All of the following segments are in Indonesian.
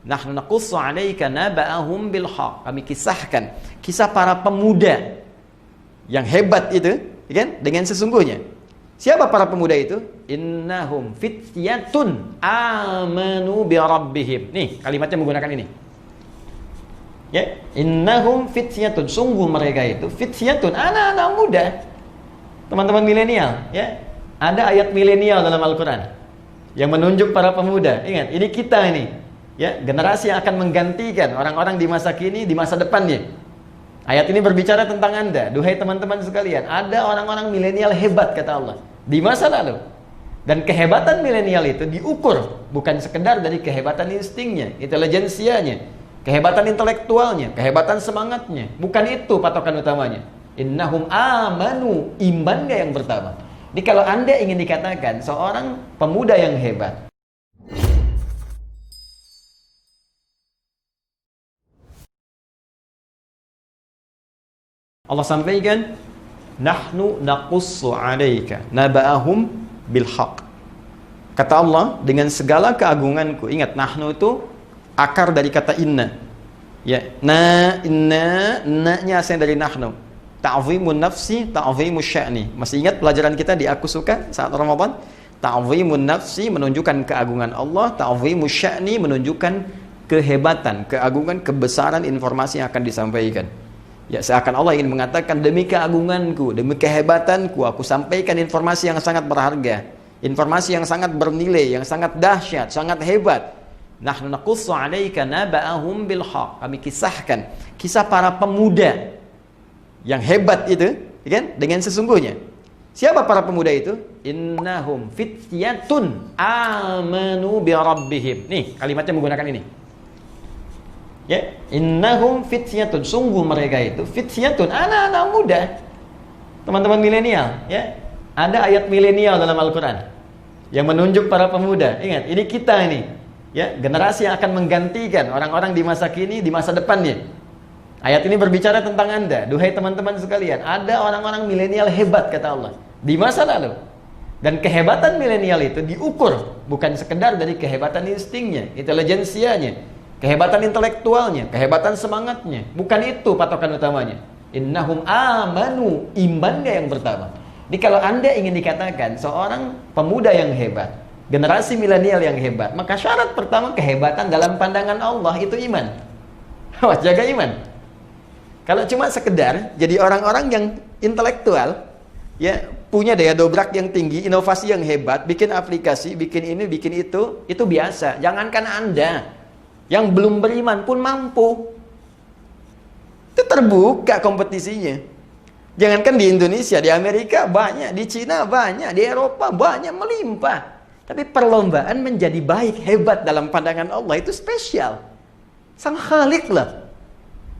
Nahnu naqussu 'alaika naba'ahum bil haqq. Kami kisahkan kisah para pemuda yang hebat itu, ya kan? Dengan sesungguhnya. Siapa para pemuda itu? Innahum fityatun amanu bi rabbihim. Nih, kalimatnya menggunakan ini. Ya, innahum fityatun, sungguh mereka itu fityatun, anak-anak muda. Teman-teman milenial, ya. Ada ayat milenial dalam Al-Qur'an yang menunjuk para pemuda. Ingat, ini kita ini. Ya, generasi yang akan menggantikan orang-orang di masa kini, di masa depannya. Ayat ini berbicara tentang Anda. Duhai teman-teman sekalian, ada orang-orang milenial hebat kata Allah di masa lalu. Dan kehebatan milenial itu diukur bukan sekedar dari kehebatan instingnya, intelijensianya, kehebatan intelektualnya, kehebatan semangatnya. Bukan itu patokan utamanya. Innahum amanu, imannya yang pertama. Jadi kalau Anda ingin dikatakan seorang pemuda yang hebat, Allah sampaikan, nahnu naqussu 'alaika naba'ahum bil haqq. Kata Allah, dengan segala keagunganku. Ingat, nahnu itu akar dari kata inna. Ya, na-nya asal dari nahnu. Ta'zimun nafsi, ta'zimus sya'ni. Masih ingat pelajaran kita di Aku Suka saat Ramadan? Ta'zimun nafsi menunjukkan keagungan Allah, ta'zimus sya'ni menunjukkan kehebatan, keagungan, kebesaran informasi yang akan disampaikan. Ya, seakan Allah ingin mengatakan, demi keagunganku, demi kehebatanku, aku sampaikan informasi yang sangat berharga, informasi yang sangat bernilai, yang sangat dahsyat, sangat hebat. Nahnu naqussu 'alaika naba'ahum bil haqq. Kami kisahkan kisah para pemuda yang hebat itu, kan? Dengan sesungguhnya. Siapa para pemuda itu? Innahum fityatun amanu bi rabbihim. Nih, kalimatnya menggunakan ini. Ya, innahum fityatun, sungguh mereka itu fityatun, anak-anak muda. Teman-teman milenial, ya. Ada ayat milenial dalam Al-Qur'an yang menunjuk para pemuda. Ingat, ini kita ini, ya, generasi yang akan menggantikan orang-orang di masa kini, di masa depannya. Ayat ini berbicara tentang Anda. Duhai teman-teman sekalian, ada orang-orang milenial hebat kata Allah di masa lalu. Dan kehebatan milenial itu diukur bukan sekedar dari kehebatan instingnya, intelijensianya, kehebatan intelektualnya, kehebatan semangatnya. Bukan itu patokan utamanya. Innahum amanu, imannya yang pertama. Jadi kalau Anda ingin dikatakan seorang pemuda yang hebat, generasi milenial yang hebat, maka syarat pertama kehebatan dalam pandangan Allah itu iman. Awas, jaga iman. Kalau cuma sekedar jadi orang-orang yang intelektual, ya, punya daya dobrak yang tinggi, inovasi yang hebat, bikin aplikasi, bikin ini, bikin itu biasa. Jangankan Anda yang belum beriman pun mampu. Itu terbuka kompetisinya. Jangankan di Indonesia, di Amerika banyak, di Cina banyak, di Eropa banyak, melimpah. Tapi perlombaan menjadi baik, hebat dalam pandangan Allah itu spesial. Sang Khalik lah.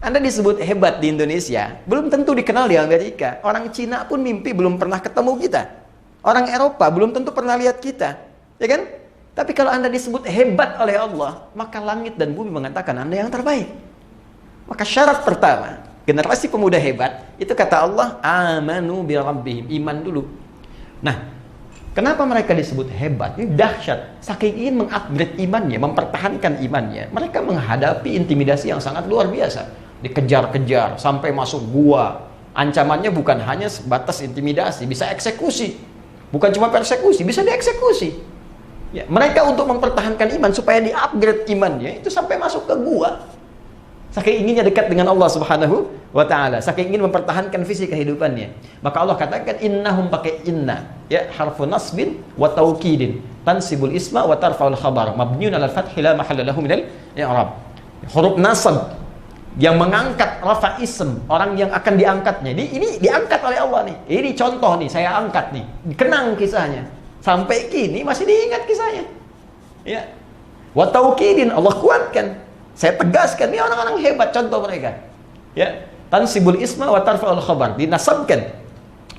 Anda disebut hebat di Indonesia, belum tentu dikenal di Amerika. Orang Cina pun mimpi belum pernah ketemu kita. Orang Eropa belum tentu pernah lihat kita. Ya kan? Tapi kalau Anda disebut hebat oleh Allah, maka langit dan bumi mengatakan Anda yang terbaik. Maka syarat pertama, generasi pemuda hebat, itu kata Allah, amanu bi rabbihim, iman dulu. Nah, kenapa mereka disebut hebat? Ini dahsyat. Saking ingin mengupgrade imannya, mempertahankan imannya, mereka menghadapi intimidasi yang sangat luar biasa. Dikejar-kejar sampai masuk gua. Ancamannya bukan hanya sebatas intimidasi, bisa eksekusi. Bukan cuma persekusi, bisa dieksekusi. Ya, mereka untuk mempertahankan iman supaya di-upgrade imannya itu sampai masuk ke gua. Saking inginnya dekat dengan Allah Subhanahu wa taala, saking ingin mempertahankan visi kehidupannya. Maka Allah katakan innahum, pakai inna, ya, harfu nasbin wa taukidin, tansibul isma wa tarfa'ul khabar, mabniun 'alal fathi la mahalla lahu minal i'rab. Huruf nasab yang mengangkat rafa ism, orang yang akan diangkatnya. Ini diangkat oleh Allah nih. Ini contoh nih, saya angkat nih. Dikenang kisahnya. Sampai kini masih diingat kisahnya. Ya. Wa taukidin, Allah kuatkan. Saya tegaskan, ini orang-orang hebat, contoh mereka. Ya, tansibul isma wa tarfa'ul khabar, dinasabkan.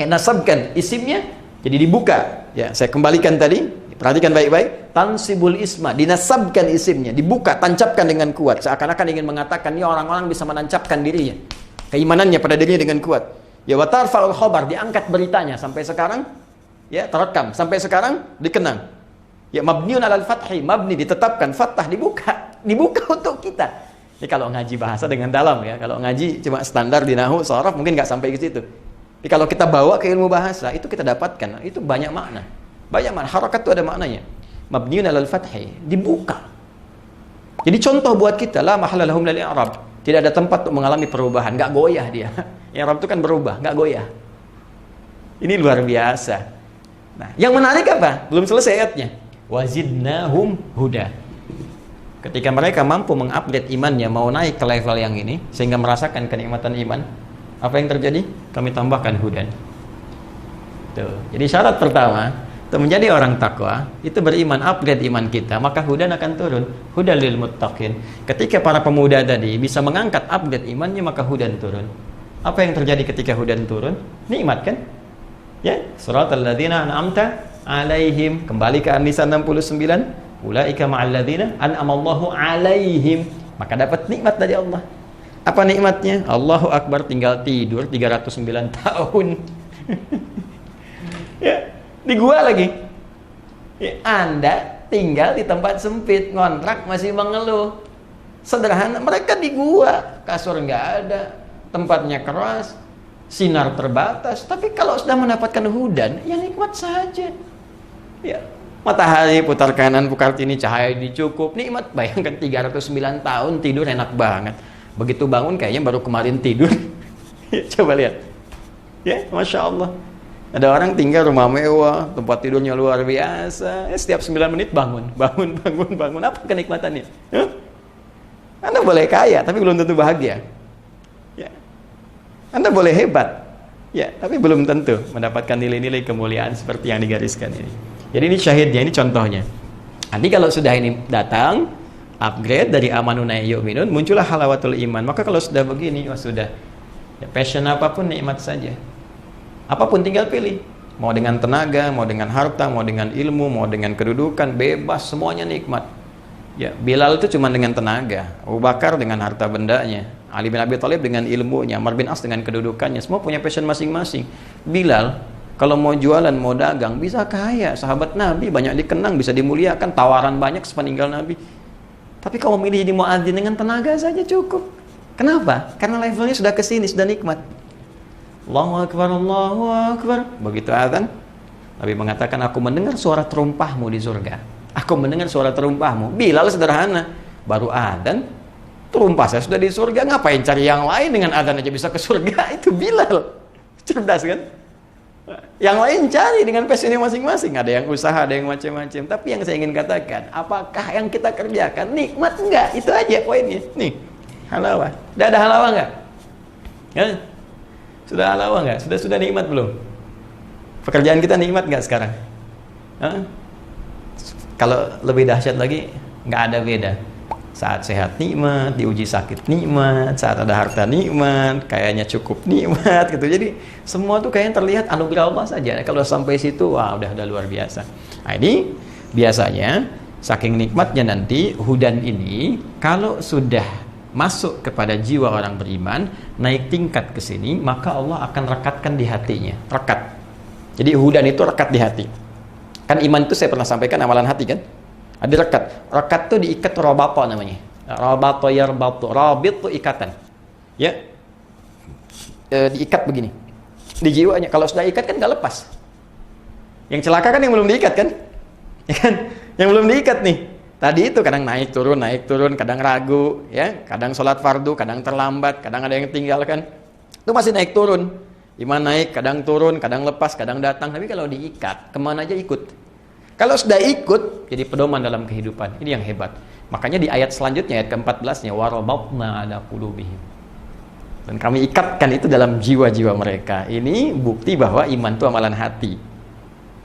Nasabkan isimnya jadi dibuka. Ya, saya kembalikan tadi. Perhatikan baik-baik. Tansibul isma, dinasabkan isimnya, dibuka, tancapkan dengan kuat. Seakan-akan ingin mengatakan ini orang-orang bisa menancapkan dirinya, keimanannya pada dirinya dengan kuat. Ya, wa tarfa'ul khabar, diangkat beritanya sampai sekarang, ya, terekam sampai sekarang dikenang. Ya, mabniun 'alal fathi, mabni ditetapkan, fathah dibuka. dibuka untuk kita. Ini kalau ngaji bahasa dengan dalam ya. Kalau ngaji cuma standar di nahwu, sharaf mungkin nggak sampai ke situ. Tapi kalau kita bawa ke ilmu bahasa, itu kita dapatkan. Itu banyak makna. Banyak makna. Harakat itu ada maknanya. Mabniun 'alal fathi, dibuka. Jadi contoh buat kita, la mahalla lahum lil i'rab. Tidak ada tempat untuk mengalami perubahan, nggak goyah dia. I'rab itu kan berubah, nggak goyah. Ini luar biasa. Nah, yang menarik apa? Belum selesai ayatnya. Wazidnahum huda. Ketika mereka mampu mengupgrade imannya, mau naik ke level yang ini, sehingga merasakan kenikmatan iman, apa yang terjadi? Kami tambahkan hudan. Tuh. Jadi syarat pertama, untuk menjadi orang takwa, itu beriman, upgrade iman kita, maka hudan akan turun. Hudan lil muttaqin. Ketika para pemuda tadi bisa mengangkat upgrade imannya, maka hudan turun. Apa yang terjadi ketika hudan turun? Nikmat kan? Ya, suratal ladzina an'amta alaihim, kembali ke An-Nisa 69, ulaika ma'al ladzina an'amallahu alaihim, maka dapat nikmat dari Allah. Apa nikmatnya? Allahu Akbar, tinggal tidur 309 tahun. Ya, di gua lagi. Ya, Anda tinggal di tempat sempit, ngontrak masih mengeluh. Sederhana, mereka di gua, kasur nggak ada, tempatnya keras, sinar terbatas. Tapi kalau sudah mendapatkan hudan, ya nikmat saja. Ya, matahari putar kanan, putar kiri, cahaya dicukup, nikmat. Bayangkan 309 tahun tidur enak banget. Begitu bangun kayaknya baru kemarin tidur. Coba lihat. Ya, Masya Allah. Ada orang tinggal rumah mewah, tempat tidurnya luar biasa. Ya, setiap 9 menit bangun. Apa kenikmatannya? Huh? Anda boleh kaya, tapi belum tentu bahagia. Ya. Anda boleh hebat, ya, tapi belum tentu mendapatkan nilai-nilai kemuliaan seperti yang digariskan ini. Jadi ini syahidnya, ini contohnya. Nanti kalau sudah ini datang, upgrade dari amanuna yu'minun, muncullah halawatul iman. Maka kalau sudah begini, oh sudah. Ya, passion apapun nikmat saja. Apapun tinggal pilih. Mau dengan tenaga, mau dengan harta, mau dengan ilmu, mau dengan kedudukan, bebas, semuanya nikmat. Ya, Bilal itu cuma dengan tenaga, Abu Bakar dengan harta bendanya, Ali bin Abi Thalib dengan ilmunya, Amr bin As dengan kedudukannya, semua punya passion masing-masing. Bilal kalau mau jualan, mau dagang, bisa kaya, sahabat Nabi banyak dikenang, bisa dimuliakan, tawaran banyak sepeninggal Nabi. Tapi kalau memilih jadi muadzin dengan tenaga saja cukup. Kenapa? Karena levelnya sudah kesini, sudah nikmat. Allahu Akbar, Allahu Akbar. Begitu azan, Nabi mengatakan, aku mendengar suara terumpahmu di surga. Aku mendengar suara terumpahmu. Bilal sederhana, baru adzan, terumpah saya sudah di surga, ngapain cari yang lain, dengan adzan aja bisa ke surga. Itu Bilal. Cerdas kan? Yang lain cari dengan passionnya masing-masing. Ada yang usaha, ada yang macam-macam. Tapi yang saya ingin katakan, apakah yang kita kerjakan nikmat enggak? Itu aja poinnya. Nih, halawah. Sudah ada halawah enggak? Ya? Sudah halawah enggak? Sudah nikmat belum? Pekerjaan kita nikmat enggak sekarang? Hah? Kalau lebih dahsyat lagi, nggak ada beda. Saat sehat nikmat, diuji sakit nikmat, saat ada harta nikmat, kayaknya cukup nikmat gitu. Jadi semua tuh kayaknya terlihat anugerah Allah saja. Kalau sampai situ, wah udah luar biasa. Nah ini biasanya saking nikmatnya nanti hudan ini, kalau sudah masuk kepada jiwa orang beriman, naik tingkat ke sini, maka Allah akan rekatkan di hatinya. Rekat. Jadi hudan itu rekat di hati. Kan iman itu saya pernah sampaikan amalan hati kan? Ada rekat. Rekat itu diikat robato namanya. Robato yarbatu. Rabit itu ikatan. Ya. Diikat begini. Di jiwanya. Kalau sudah ikat kan nggak lepas. Yang celaka kan yang belum diikat kan? Ya kan? Yang belum diikat nih. Tadi itu kadang naik turun, kadang ragu, ya, kadang sholat fardu, kadang terlambat, kadang ada yang tinggalkan. Itu masih naik turun. Iman naik, kadang turun, kadang lepas, kadang datang. Tapi kalau diikat, kemana aja ikut. Kalau sudah ikut, jadi pedoman dalam kehidupan. Ini yang hebat. Makanya di ayat selanjutnya, ayat ke-14-nya, warabatna ala qulubihim. Dan kami ikatkan itu dalam jiwa-jiwa mereka. Ini bukti bahwa iman itu amalan hati.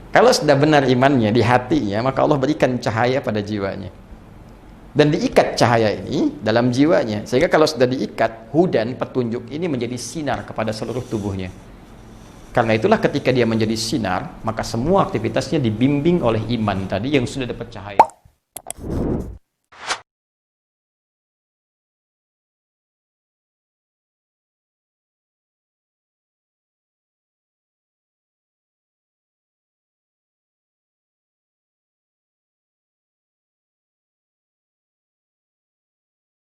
Kalau sudah benar imannya di hatinya, maka Allah berikan cahaya pada jiwanya. Dan diikat cahaya ini dalam jiwanya, sehingga kalau sudah diikat, hudan petunjuk ini menjadi sinar kepada seluruh tubuhnya. Karena itulah ketika dia menjadi sinar, maka semua aktivitasnya dibimbing oleh iman tadi yang sudah dapat cahaya.